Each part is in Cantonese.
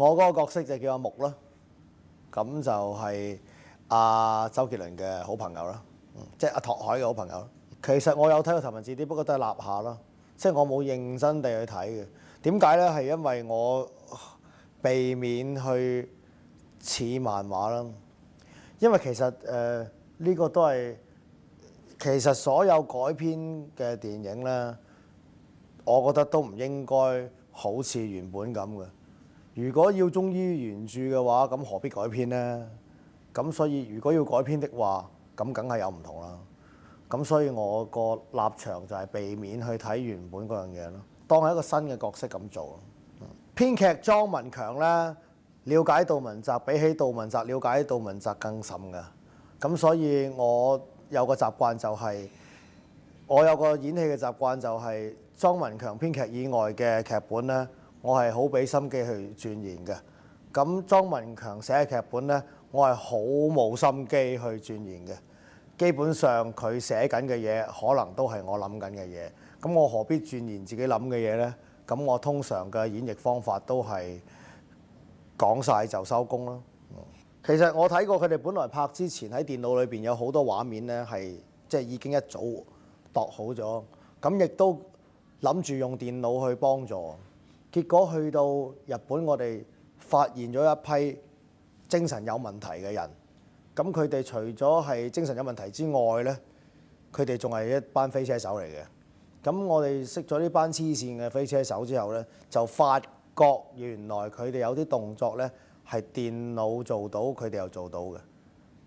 我嗰個角色就叫阿木啦，咁就係阿周杰倫嘅好朋友啦，即係阿拓海嘅好朋友。其實我有睇過《頭文字 D》，不過都係立下啦，即係我冇認真地去睇嘅。點解呢？係因為我避免去似漫畫啦，因為其實呢個都係其實所有改編嘅電影呢，我覺得都唔應該好似原本咁嘅。如果要忠於原著嘅話，咁何必改編呢？咁所以如果要改編的話，咁梗係有唔同啦。咁所以我個立場就係避免去睇原本嗰樣嘢咯，當係一個新嘅角色咁做。編劇莊文強呢，了解杜汶澤比起杜汶澤了解杜汶澤更甚㗎。咁所以我有個習慣就係、我有個演戲嘅習慣就係、莊文強編劇以外嘅劇本呢，我係好俾心機去鑽研嘅。咁莊文強寫嘅劇本呢，我係好冇心機去鑽研嘅。基本上佢寫緊嘅嘢，可能都係我諗緊嘅嘢。咁我何必鑽研自己諗嘅嘢呢？咁我通常嘅演繹方法都係講晒就收工咯。其實我睇過佢哋本來拍之前喺電腦裏邊有好多畫面呢，係即係已經一早度好咗。咁亦都諗住用電腦去幫助。結果去到日本，我哋發現咗一批精神有問題嘅人。咁佢哋除咗係精神有問題之外呢，佢哋仲係一班飛車手嚟嘅。咁我哋識咗呢班黐線嘅飛車手之後呢，就發覺原來佢哋有啲動作呢係電腦做到，佢哋又做到嘅。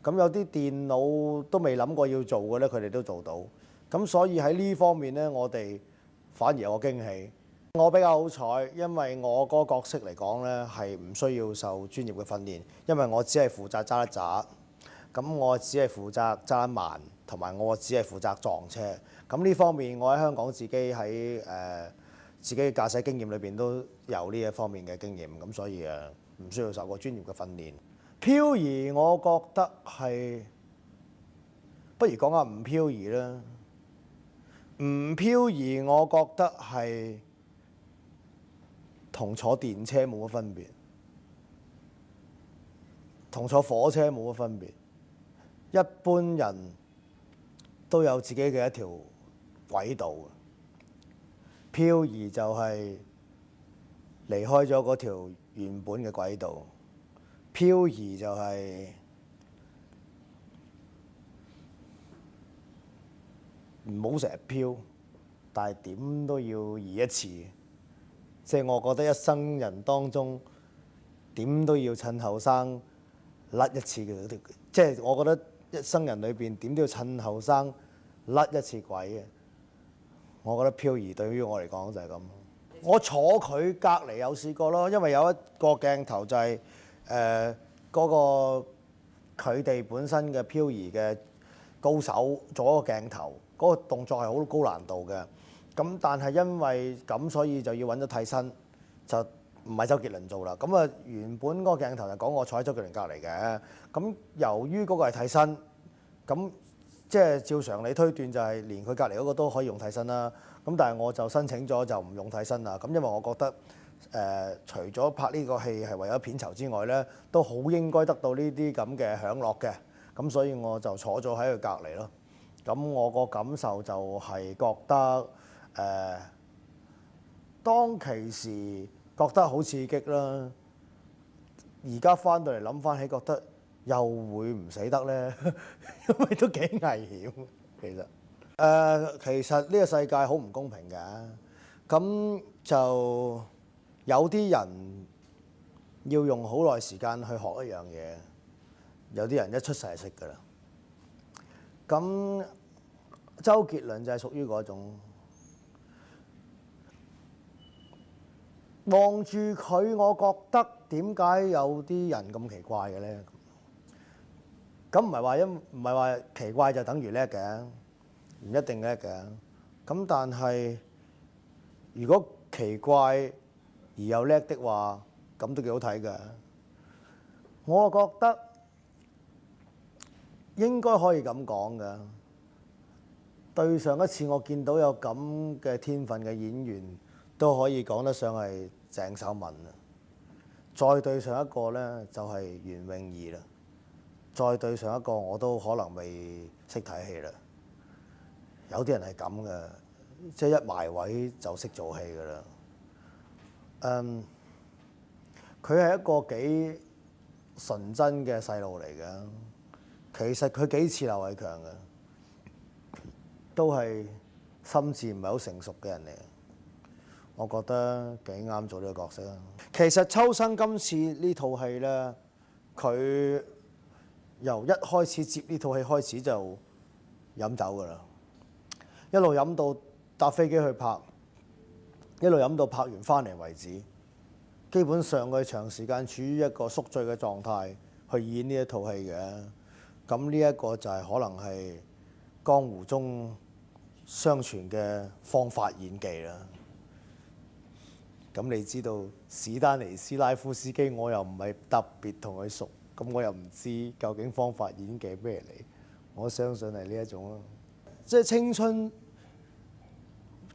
咁有啲電腦都未諗過要做嘅呢，佢哋都做到。咁所以喺呢方面呢，我哋反而有個驚喜。我比較好彩，因為我嗰個角色嚟講呢，係唔需要受專業嘅訓練，因為我只係負責揸得渣。咁我只係負責揸得慢，同埋我只係負責撞車。咁呢方面，我喺香港自己喺自己嘅駕駛經驗裏邊都有呢一方面嘅經驗。咁所以唔需要受過專業嘅訓練。漂移，我覺得係不如講下唔漂移啦。唔漂移，我覺得係同坐電車冇乜分別，同坐火車冇乜分別。一般人都有自己嘅一條軌道，漂移就係離開咗嗰條原本嘅軌道。漂移就係唔好成日漂，但係點都要移一次。即係我覺得一生人當中點都要趁後生甩一次嘅，即係我覺得。一生人裏邊點都要趁後生甩一次軌嘅，我覺得漂移對於我嚟講就係咁。我坐佢隔離有試過咯，因為有一個鏡頭就係嗰個佢哋本身嘅漂移嘅高手做一個鏡頭，嗰個動作係好高難度嘅。咁但係因為咁，所以就要揾咗替身，就唔係周杰倫做啦。咁原本嗰個鏡頭就講我坐喺周杰倫隔離嘅。咁由於嗰個係替身，咁即係照常理推斷就係連佢隔離嗰個都可以用替身啦。咁但係我就申請咗就唔用替身啦。咁因為我覺得除咗拍呢個戲係為咗片酬之外呢，都好應該得到呢啲咁嘅享樂嘅。咁所以我就坐咗喺佢隔離咯。咁我個感受就係覺得當其時覺得好刺激啦。而家翻到嚟諗翻起，覺得又會唔死得呢？因為都幾危險。其實呢個世界好唔公平嘅。咁就有啲人要用好耐時間去學一樣嘢，有啲人一出世就識㗎啦。咁周杰倫就係屬於嗰種。望住佢，我覺得點解有啲人咁奇怪嘅呢？咁唔係話奇怪就等於叻嘅，唔一定叻嘅。咁但係如果奇怪而又叻的話，咁都幾好睇嘅。我覺得應該可以咁講嘅。對上一次我見到有咁嘅天分嘅演員，都可以講得上係鄭秀文啊！再對上一個呢，就係袁詠儀啦，再對上一個我都可能未識睇戲啦。有啲人係咁嘅，即係一埋位就識做戲㗎啦。佢係一個幾純真嘅細路嚟嘅，其實佢幾似劉偉強嘅，都係心智唔係好成熟嘅人嚟。我覺得幾啱做呢個角色啦。其實秋生今次呢套戲呢，佢由一開始接呢套戲開始就飲酒㗎啦，一路飲到搭飛機去拍，一路飲到拍完翻嚟為止。基本上佢長時間處於一個宿醉嘅狀態去演呢一套戲嘅。咁呢一個就係可能係江湖中相傳嘅方法演技啦。咁你知道史丹尼斯拉夫斯基，我又唔係特別同佢熟，咁我又唔知究竟方法演技咩嚟。我相信係呢一種咯，即係青春。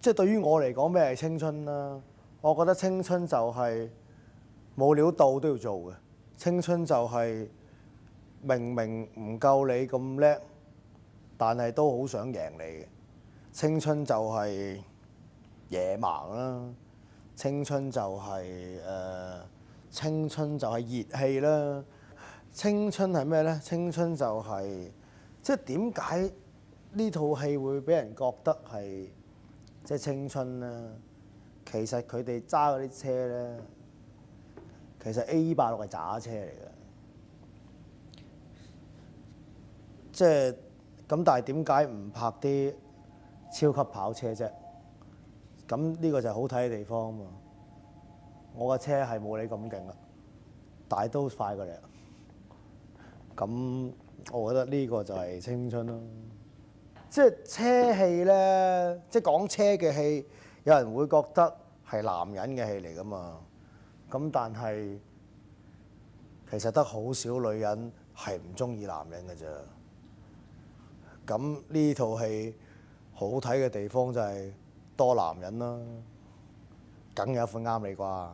即係對於我嚟講，咩係青春啦？我覺得青春就係冇料到都要做嘅。青春就係明明唔夠你咁叻，但係都好想贏你嘅。青春就係野蠻啦。青春就係青春就係熱氣啦。青春係咩呢？青春就係即係點解呢套戲會俾人覺得係即係青春呢？其實佢哋揸嗰啲車呢，其實 A286係渣車嚟嘅。即係咁，但係點解唔拍啲超級跑車啫？咁呢個就係好睇嘅地方啊嘛！我架車係冇你咁勁啦，但係都快過你。咁我覺得呢個就係青春咯。即係車戲呢，即係講車嘅戲，有人會覺得係男人嘅戲嚟噶嘛。咁但係其實得好少女人係唔中意男人嘅啫。咁呢套戲好睇嘅地方就係多男人啦，梗有一款啱你啩。